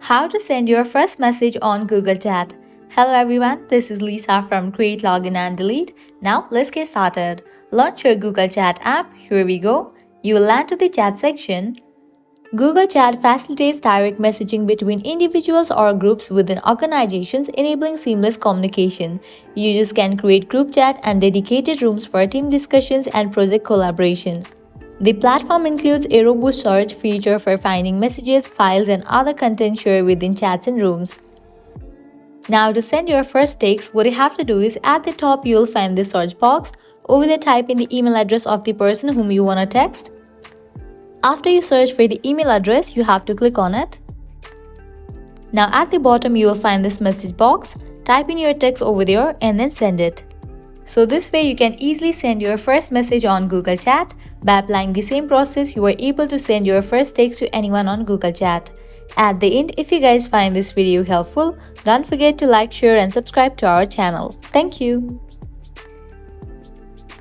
How to send your first message on Google Chat. Hello everyone, this is Lisa from Create, Login and Delete. Now let's get started. Launch your Google Chat app. Here we go. You will land to the chat section. Google Chat facilitates direct messaging between individuals or groups within organizations, enabling seamless communication. Users can create group chat and dedicated rooms for team discussions and project collaboration. The platform includes a robust search feature for finding messages, files, and other content shared within chats and rooms. Now, to send your first text, what you have to do is at the top you'll find the search box. Over there, type in the email address of the person whom you want to text. After you search for the email address, you have to click on it. Now at the bottom you will find this message box. Type in your text over there and then send it. So this way you can easily send your first message on Google Chat. By applying the same process, you are able to send your first text to anyone on Google Chat. At the end, if you guys find this video helpful, don't forget to like, share and subscribe to our channel. Thank you.